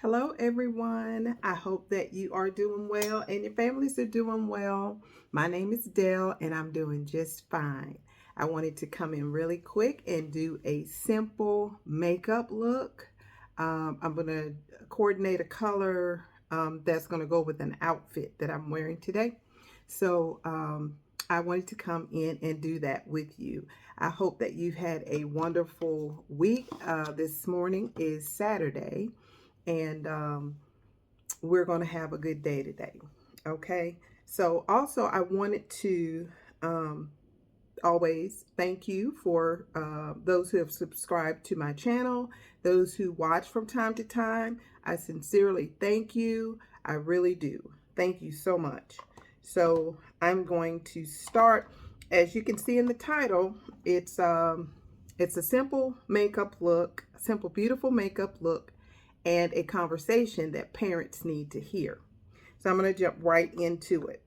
Hello, everyone. I hope that you are doing well and your families are doing well. My name is Dell and I'm doing just fine. I wanted to come in really quick and do a simple makeup look. I'm going to coordinate a color that's going to go with an outfit that I'm wearing today. So I wanted to come in and do that with you. I hope that you've had a wonderful week. This morning is Saturday and we're going to have a good day today. Okay. So, also, I wanted to um, always thank you for those who have subscribed to my channel, those who watch from time to time. I sincerely thank you. I really do. Thank you so much. So, I'm going to start. As you can see in the title, it's a simple makeup look, simple, beautiful makeup look and a conversation that parents need to hear. So I'm going to jump right into it.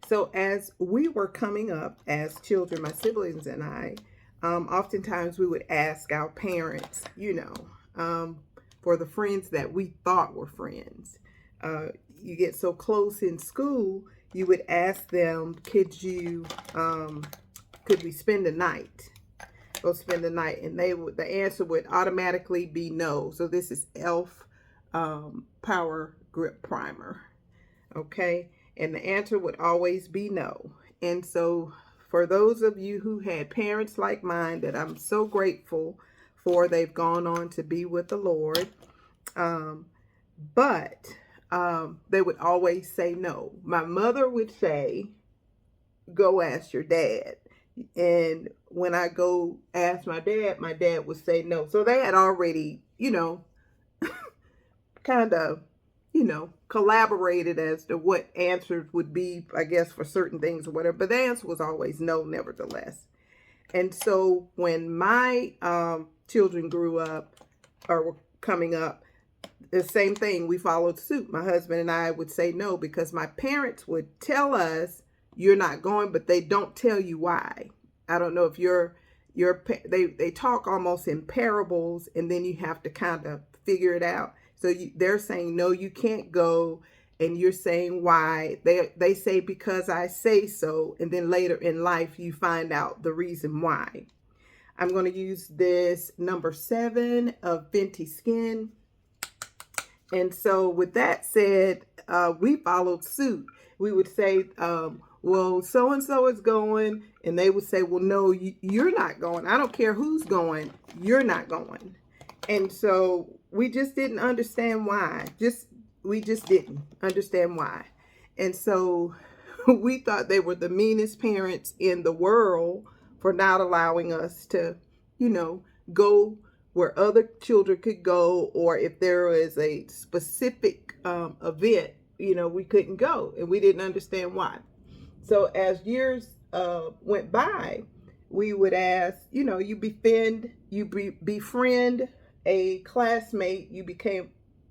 So as we were coming up as children, my siblings and I, oftentimes we would ask our parents, for the friends that we thought were friends. You get so close in school, you would ask them, could we spend the night? Go spend the night, and the answer would automatically be no. So this is Elf Power Grip Primer. Okay, and the answer would always be no. And so for those of you who had parents like mine that I'm so grateful for, they've gone on to be with the Lord. But they would always say no. My mother would say, go ask your dad. And when I go ask my dad would say no. So they had already, kind of, collaborated as to what answers would be, I guess, for certain things or whatever. But the answer was always no, nevertheless. And so when my children grew up or were coming up, the same thing, we followed suit. My husband and I would say no because my parents would tell us, you're not going, but they don't tell you why. I don't know if they talk almost in parables, and then you have to kind of figure it out. So they're saying no, you can't go, and you're saying why. They say because I say so, and then later in life you find out the reason why. I'm going to use this number 7 of Fenty Skin. And so with that said, we followed suit. We would say, well, so-and-so is going. And they would say, well, no, you're not going. I don't care who's going. You're not going. And so we just didn't understand why. We just didn't understand why. And so we thought they were the meanest parents in the world for not allowing us to, go where other children could go, or if there was a specific event, we couldn't go, and we didn't understand why. So as years went by, we would ask, you befriend a classmate, you became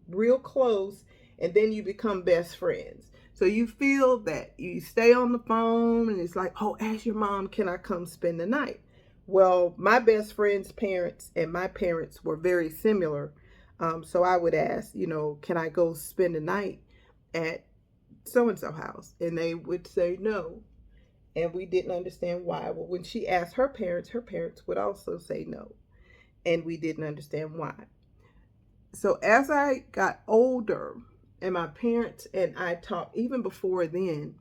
real close, and then you become best friends. So you feel that you stay on the phone, and it's like, oh, ask your mom, can I come spend the night? Well, my best friend's parents and my parents were very similar. So I would ask, can I go spend the night at so and so house? And they would say no. And we didn't understand why. Well, when she asked her parents would also say no. And we didn't understand why. So as I got older and my parents and I talked, even before then,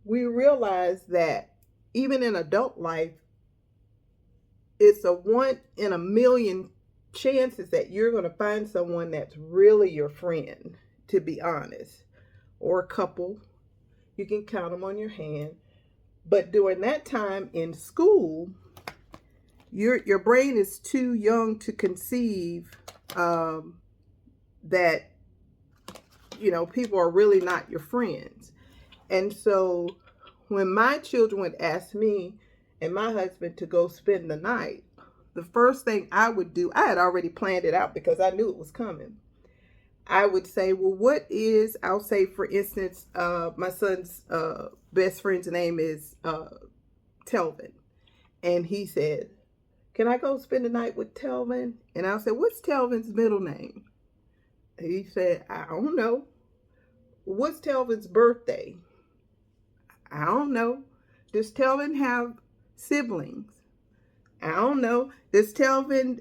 we realized that even in adult life, it's a 1 in a million chances that you're going to find someone that's really your friend, to be honest, or a couple. You can count them on your hand. But during that time in school, your brain is too young to conceive that people are really not your friends. And so when my children would ask me and my husband to go spend the night, the first thing I would do, I had already planned it out because I knew it was coming. I would say, well, I'll say, for instance, my son's best friend's name is Telvin. And he said, can I go spend the night with Telvin? And I said, what's Telvin's middle name? He said, I don't know. What's Telvin's birthday? I don't know. Does Telvin have siblings? I don't know. Does Telvin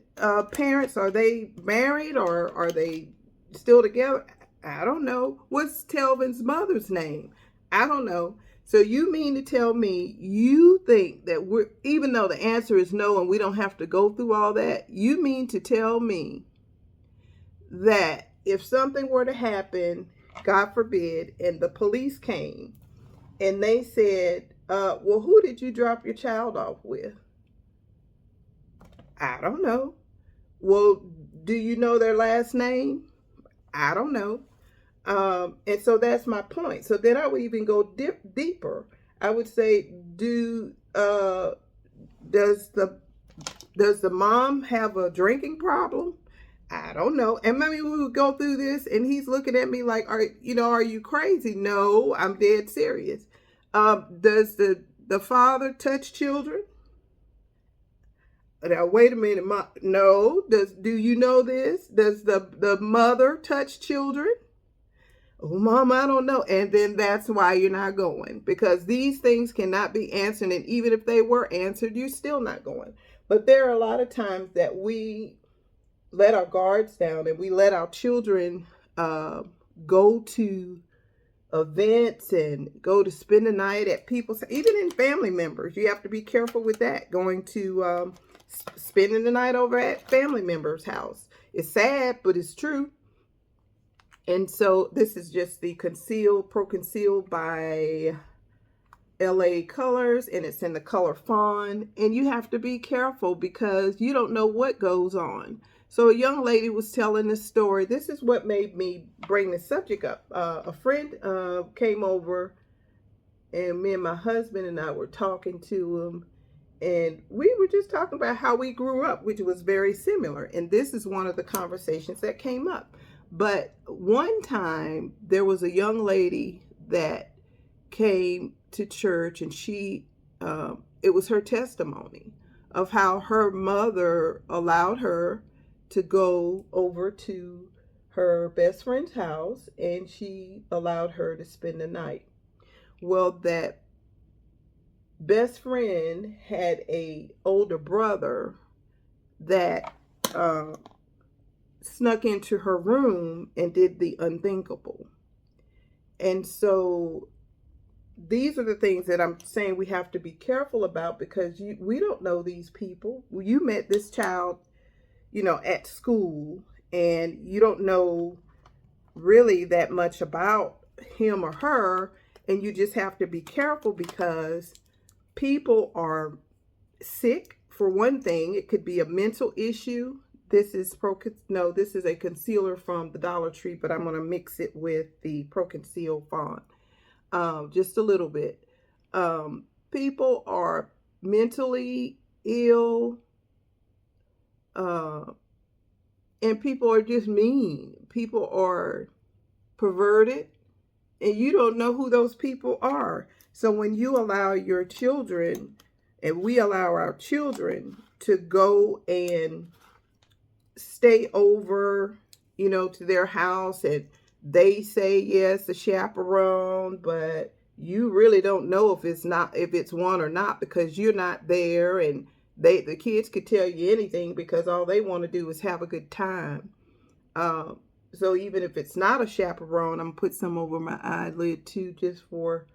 parents, are they married or are they still together? I don't know. What's Telvin's mother's name? I don't know. So you mean to tell me you think that we're, even though the answer is no and we don't have to go through all that, you mean to tell me that if something were to happen, God forbid, and the police came and they said, well, who did you drop your child off with? I don't know. Well, do you know their last name? I don't know. And so that's my point. So then I would even go deeper. I would say, does the mom have a drinking problem? I don't know. And maybe we would go through this, and he's looking at me like, are you crazy? No, I'm dead serious. Does the father touch children? Now wait a minute, no. Do you know this? Does the mother touch children? Oh, Mom, I don't know. And then that's why you're not going, because these things cannot be answered. And even if they were answered, you're still not going. But there are a lot of times that we let our guards down and we let our children go to events and go to spend the night at people's, even in family members. You have to be careful with that, going to spending the night over at family members' house. It's sad, but it's true. And so this is just the Pro Conceal by LA Colors, and it's in the color fawn. And you have to be careful because you don't know what goes on. So a young lady was telling this story. This is what made me bring the subject up. A friend came over, and me and my husband and I were talking to him. And we were just talking about how we grew up, which was very similar. And this is one of the conversations that came up. But one time there was a young lady that came to church, and it was her testimony of how her mother allowed her to go over to her best friend's house, and she allowed her to spend the night. Well, that best friend had a older brother that snuck into her room and did the unthinkable. And so these are the things that I'm saying we have to be careful about, because we don't know these people. You met this child, at school, and you don't know really that much about him or her, and you just have to be careful because people are sick. For one thing, it could be a mental issue. This is a concealer from the Dollar Tree, but I'm going to mix it with the Pro Conceal font, just a little bit. People are mentally ill, and people are just mean. People are perverted, and you don't know who those people are. So when you allow your children, and we allow our children to go and stay over, to their house, and they say yes, a chaperone, but you really don't know if it's one or not, because you're not there, and the kids could tell you anything because all they want to do is have a good time. So even if it's not a chaperone, I'm gonna put some over my eyelid too, just for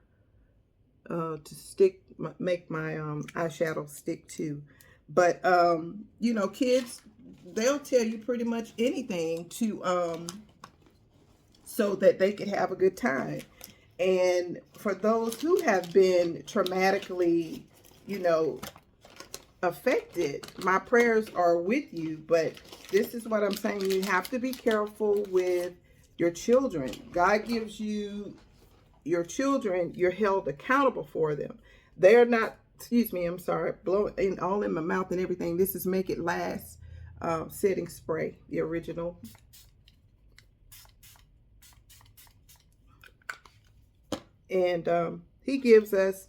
to make my eyeshadow stick too. But kids, they'll tell you pretty much anything to so that they could have a good time. And for those who have been traumatically, affected, my prayers are with you. But this is what I'm saying. You have to be careful with your children. God gives you your children. You're held accountable for them. They're not, excuse me, I'm sorry, blowing all in my mouth and everything. This is Make It Last setting spray, the original. And he gives us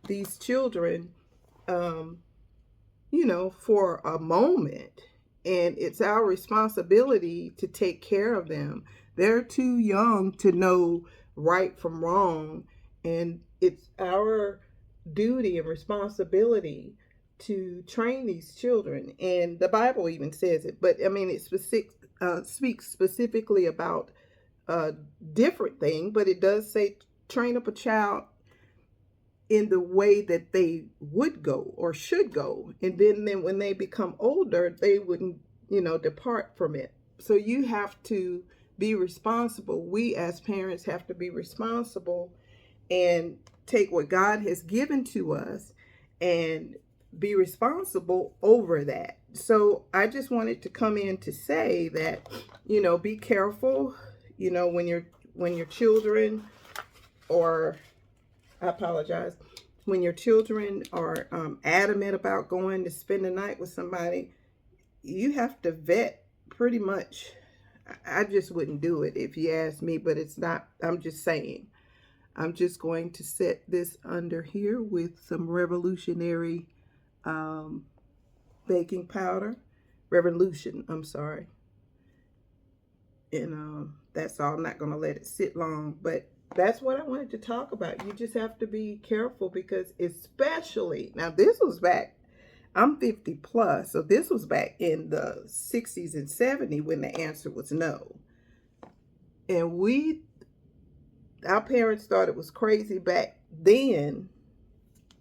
these children for a moment. And it's our responsibility to take care of them. They're too young to know right from wrong. And it's our duty and responsibility to train these children. And the Bible even says it. But I mean, it speaks specifically about a different thing, but it does say train up a child in the way that they would go or should go. And then when they become older, they wouldn't, depart from it. So you have to be responsible. We as parents have to be responsible and take what God has given to us and be responsible over that. So I just wanted to come in to say that, be careful, when your children, or I apologize, when your children are adamant about going to spend the night with somebody, you have to vet pretty much. I just wouldn't do it if you ask me, but it's not, I'm just saying. I'm just going to set this under here with some revolutionary baking powder. Revolution, I'm sorry. And that's all. I'm not going to let it sit long, but that's what I wanted to talk about. You just have to be careful because especially, now this was back, I'm 50 plus, so this was back in the 60s and 70s when the answer was no. And our parents thought it was crazy back then.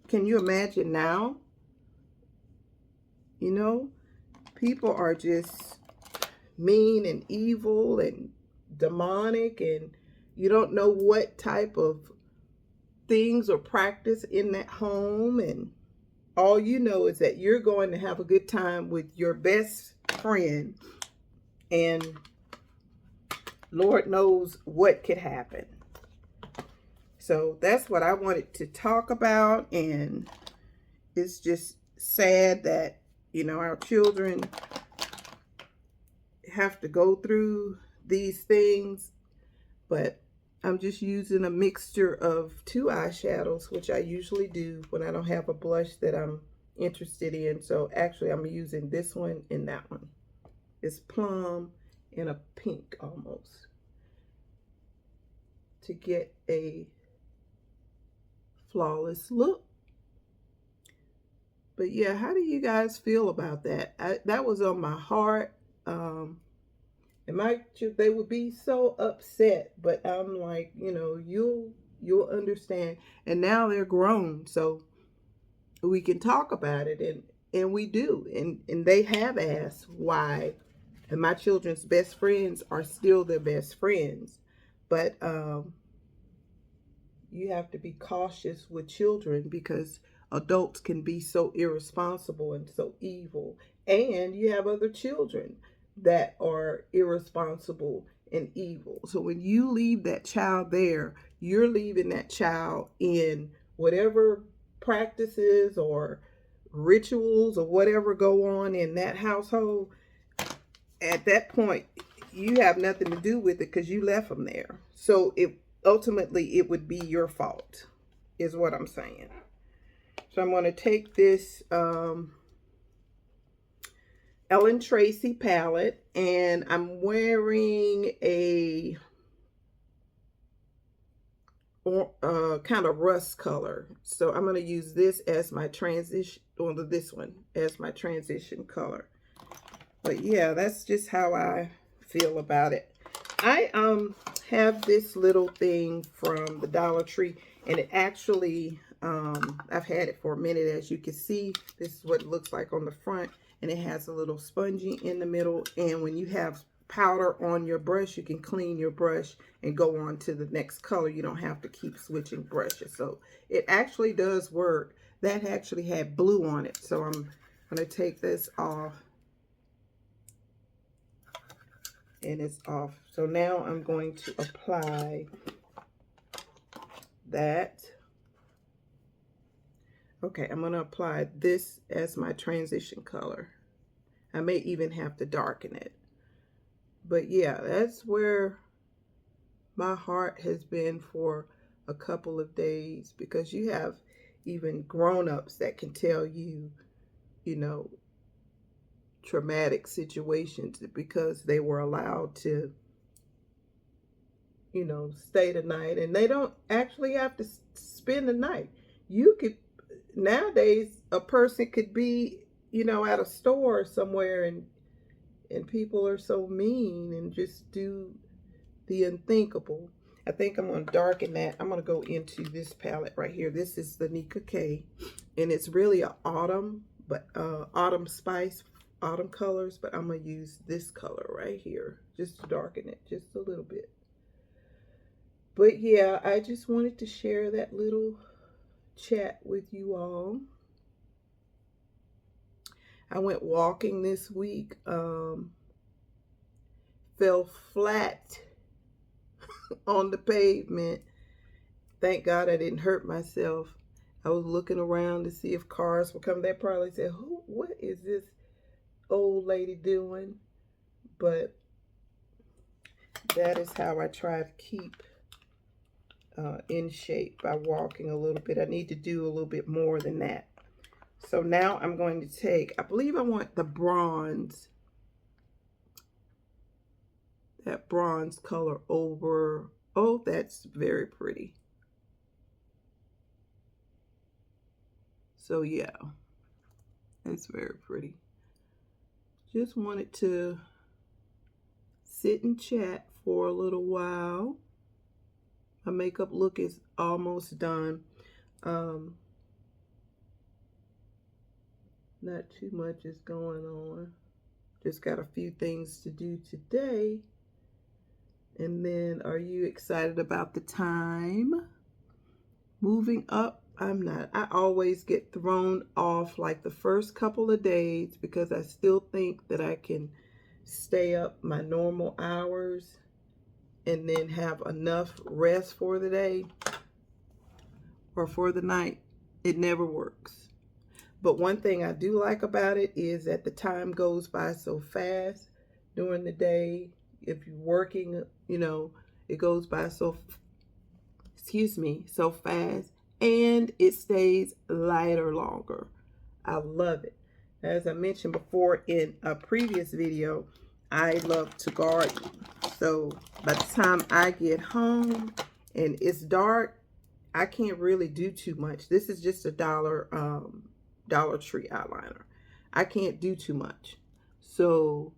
Can you imagine now? People are just mean and evil and demonic, and you don't know what type of things or practice in that home, and all you know is that you're going to have a good time with your best friend, and Lord knows what could happen. So that's what I wanted to talk about, and it's just sad that our children have to go through these things, but I'm just using a mixture of 2 eyeshadows, which I usually do when I don't have a blush that I'm interested in. So actually I'm using this one and that one. It's plum and a pink almost, to get a flawless look. But yeah, how do you guys feel about that? That was on my heart. And they would be so upset, but I'm like, you'll understand. And now they're grown, so we can talk about it, and we do. And they have asked why, and my children's best friends are still their best friends. But you have to be cautious with children because adults can be so irresponsible and so evil. And you have other children that are irresponsible and evil. So when you leave that child there, you're leaving that child in whatever practices or rituals or whatever go on in that household. At that point, you have nothing to do with it because you left them there. So ultimately it would be your fault, is what I'm saying. So I'm going to take this Ellen Tracy palette, and I'm wearing a kind of rust color. So I'm going to use this as my transition, or this one as my transition color. But yeah, that's just how I feel about it. I have this little thing from the Dollar Tree, and it actually, I've had it for a minute. As you can see, this is what it looks like on the front, and it has a little spongy in the middle. And when you have powder on your brush, you can clean your brush and go on to the next color. You don't have to keep switching brushes. So it actually does work. That actually had blue on it. So I'm going to take this off. And it's off. So now I'm going to apply that. Okay, I'm going to apply this as my transition color. I may even have to darken it. But yeah, that's where my heart has been for a couple of days, because you have even grown-ups that can tell you you know, traumatic situations because they were allowed to, you know, stay the night, and they don't actually have to spend the night. You could, nowadays, a person could be, you know, at a store somewhere, and people are so mean and just do the unthinkable. I think I'm going to darken that. I'm going to go into this palette right here. This is the Nicka K, and it's really an autumn, but autumn spice, autumn colors, but I'm going to use this color right here just to darken it just a little bit. But yeah, I just wanted to share that little chat with you all. I went walking this week, fell flat on the pavement. Thank God I didn't hurt myself. I was looking around to see if cars were coming. They probably said, what is this old lady doing? But that is how I try to keep in shape, by walking a little bit. I need to do a little bit more than that. So now I'm going to take, I believe I want the bronze, that bronze color over. Oh, that's very pretty. So yeah, that's very pretty. Just wanted to sit and chat for a little while. My makeup look is almost done. Not too much is going on. Just got a few things to do today. And then, are you excited about the time? Moving up, I'm not. I always get thrown off like the first couple of days because I still think that I can stay up my normal hours and then have enough rest for the day or for the night. It never works. But one thing I do like about it is that the time goes by so fast during the day. If you're working, you know, it goes by so fast, and it stays lighter longer. I love it. As I mentioned before in a previous video, I love to garden. So by the time I get home and it's dark, I can't really do too much. This is just a Dollar Tree eyeliner. I can't do too much. So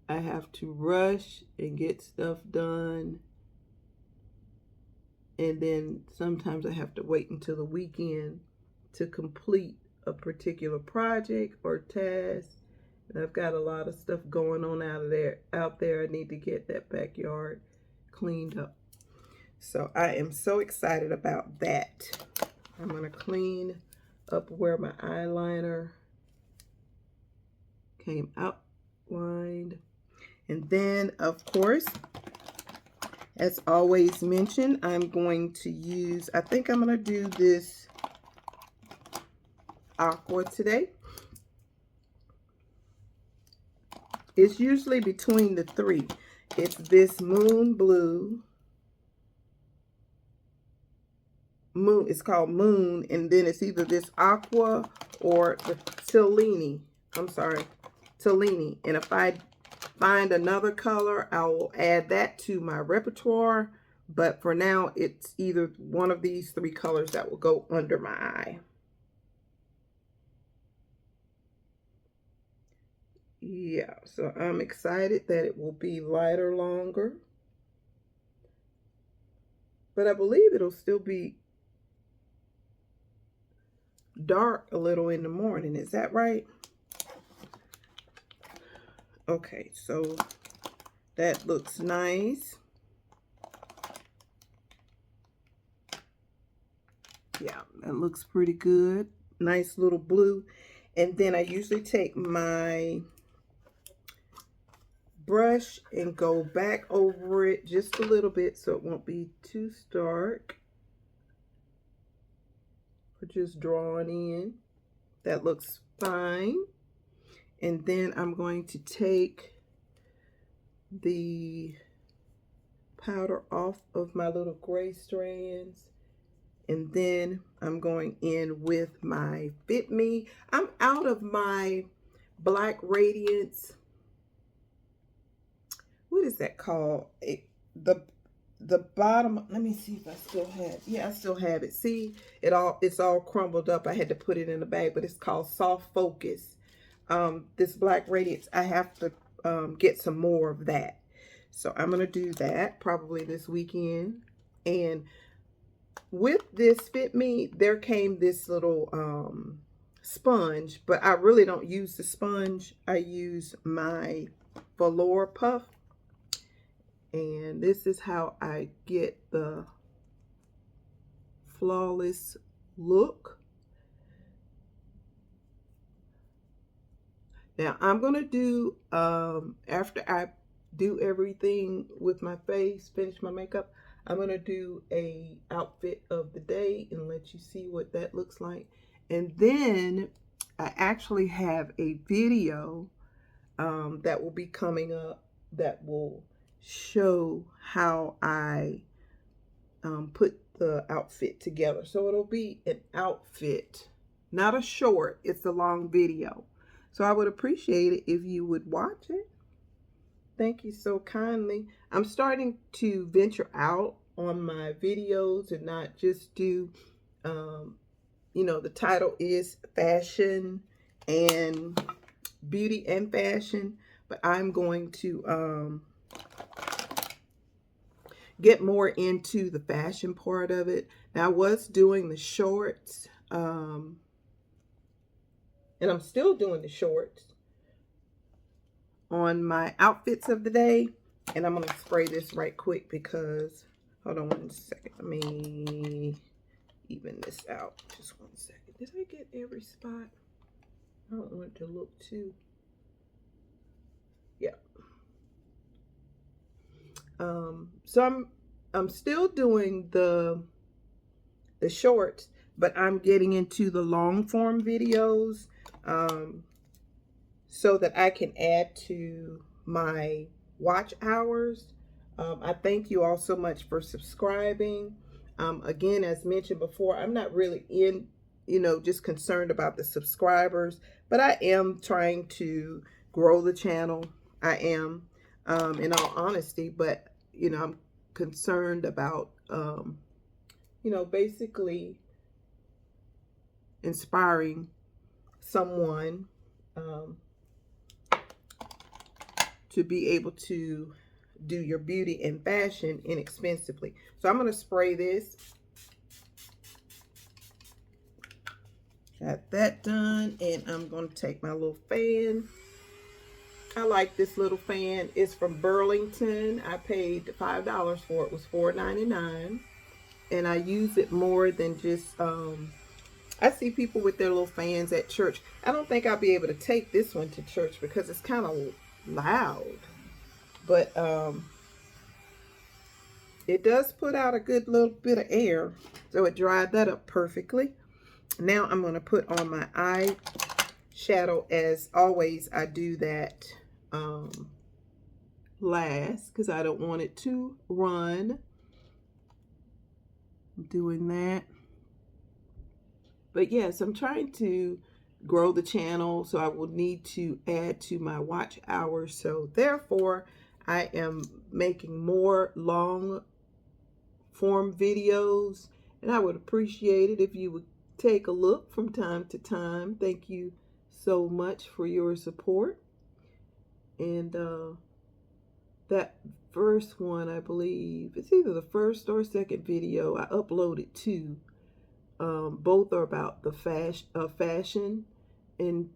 I have to rush and get stuff done. And then sometimes I have to wait until the weekend to complete a particular project or task. And I've got a lot of stuff going on out there. I need to get that backyard cleaned up. So I am so excited about that. I'm going to clean up where my eyeliner came outlined. And then, of course, as always mentioned, I'm going to use, I think I'm going to do this aqua today. It's usually between the three. It's this Moon Blue. It's called Moon, and then it's either this aqua or the Tellini. Tellini. And if I find another color, I will add that to my repertoire. But for now, it's either one of these three colors that will go under my eye. Yeah, so I'm excited that it will be lighter longer. But I believe it'll still be dark a little in the morning. Is that right? Okay, so that looks nice. Yeah, that looks pretty good. Nice little blue. And then I usually take my brush and go back over it just a little bit so it won't be too stark. Or just drawing in. That looks fine. And then I'm going to take the powder off of my little gray strands And then I'm going in with my Fit Me. I'm out of my Black Radiance. What is that called? The bottom, let me see if I still have, yeah, I still have it. See, it's all crumbled up. I had to put it in a bag, but it's called Soft Focus. This Black Radiance, I have to get some more of that. So I'm going to do that probably this weekend. And with this Fit Me, there came this little sponge, but I really don't use the sponge. I use my velour puff. And this is how I get the flawless look. Now I'm going to do, after I do everything with my face, finish my makeup, I'm going to do a outfit of the day and let you see what that looks like. And then I actually have a video that will be coming up that will show how I put the outfit together. So it'll be an outfit, not a short. It's a long video. So I would appreciate it if you would watch it. Thank you so kindly. I'm starting to venture out on my videos and not just do, you know, the title is fashion and beauty and fashion, but I'm going to get more into the fashion part of it. Now I was doing the shorts, and I'm still doing the shorts on my outfits of the day. And I'm going to spray this right quick because, hold on 1 second. Let me even this out. Just 1 second. Did I get every spot? I don't want it to look too. Yeah. So I'm still doing the shorts, but I'm getting into the long form videos so that I can add to my watch hours. I thank you all so much for subscribing. Again, as mentioned before, I'm not really just concerned about the subscribers, but I am trying to grow the channel. I am, in all honesty, but I'm concerned about, basically inspiring someone to be able to do your beauty and fashion inexpensively. So I'm going to spray this. Got that done, and I'm going to take my little fan. I like this little fan. It's from Burlington. I paid $5 for it. It was $4.99. And I use it more than just, I see people with their little fans at church. I don't think I'll be able to take this one to church because it's kind of loud. But it does put out a good little bit of air. So it dried that up perfectly. Now I'm going to put on my eyeshadow. As always, I do that last because I don't want it to run. I'm doing that. But yes, I'm trying to grow the channel, so I will need to add to my watch hours. So therefore, I am making more long form videos, and I would appreciate it if you would take a look from time to time. Thank you so much for your support. And that first one, I believe, it's either the first or second video I uploaded to. Both are about the fashion and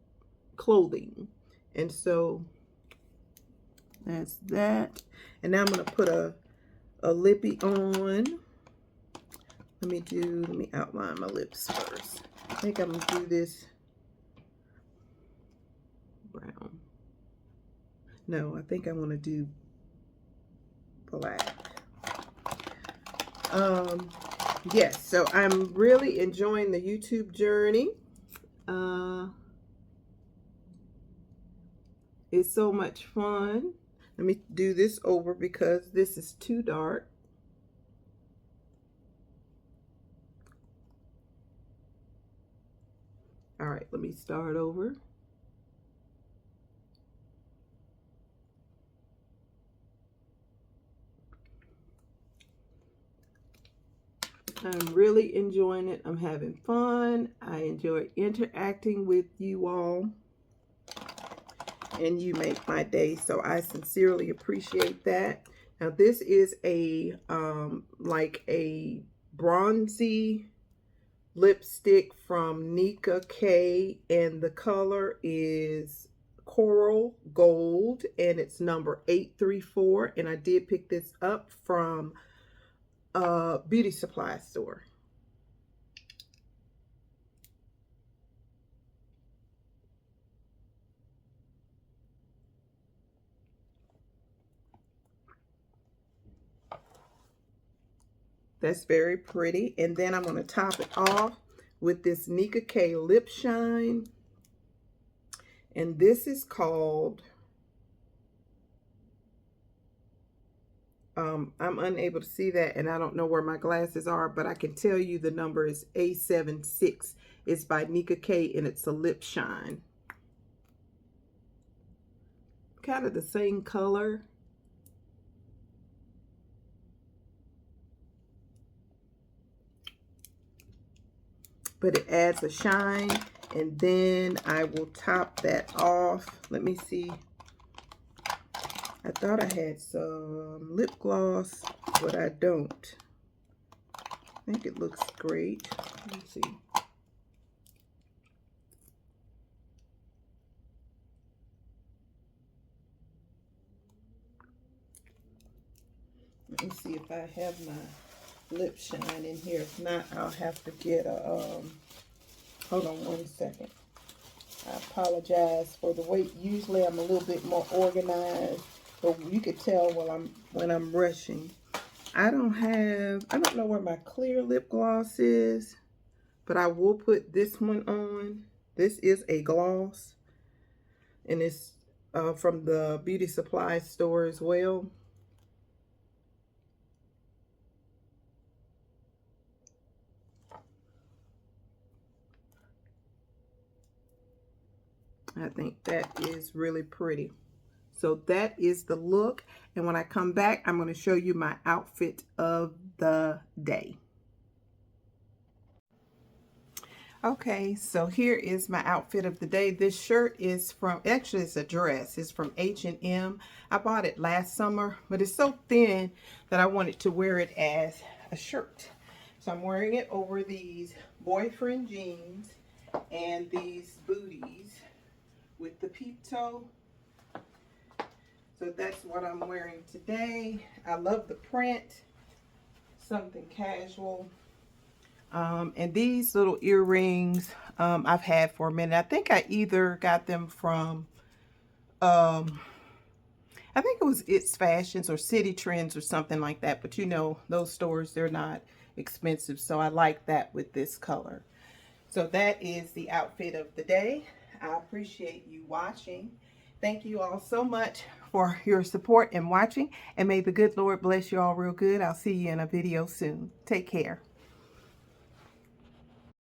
clothing. And so that's that. And now I'm going to put a lippy on. Let me outline my lips first. I think I'm going to do this brown. No, I think I want to do black. Yes, so I'm really enjoying the YouTube journey. It's so much fun. Let me do this over because this is too dark. All right, let me start over. I'm really enjoying it. I'm having fun. I enjoy interacting with you all. And you make my day, so I sincerely appreciate that. Now this is a like a bronzy lipstick from Nicka K, and the color is coral gold, and it's number 834, and I did pick this up from a beauty supply store. That's very pretty. And then I'm going to top it off with this Nicka K Lip Shine. And this is called, I'm unable to see that, and I don't know where my glasses are, but I can tell you the number is A76. It's by Nicka K, and it's a lip shine. Kind of the same color. But it adds a shine, and then I will top that off. Let me see. I thought I had some lip gloss, but I don't. I think it looks great. Let me see. Let me see if I have my lip shine in here. If not, I'll have to get a, hold on one second. I apologize for the wait. Usually I'm a little bit more organized, but you could tell when I'm rushing. I don't know where my clear lip gloss is, but I will put this one on. This is a gloss, and it's from the beauty supply store as well. I think that is really pretty. So that is the look. And when I come back, I'm going to show you my outfit of the day. Okay, so here is my outfit of the day. This shirt is from, actually it's a dress. It's from H&M. I bought it last summer, but it's so thin that I wanted to wear it as a shirt. So I'm wearing it over these boyfriend jeans and these booties with the peep toe. So that's what I'm wearing today. I love the print, something casual. And these little earrings I've had for a minute. I think I either got them from, I think it was It's Fashions or City Trends or something like that. But you know, those stores, they're not expensive. So I like that with this color. So that is the outfit of the day. I appreciate you watching. Thank you all so much for your support and watching. And may the good Lord bless you all real good. I'll see you in a video soon. Take care.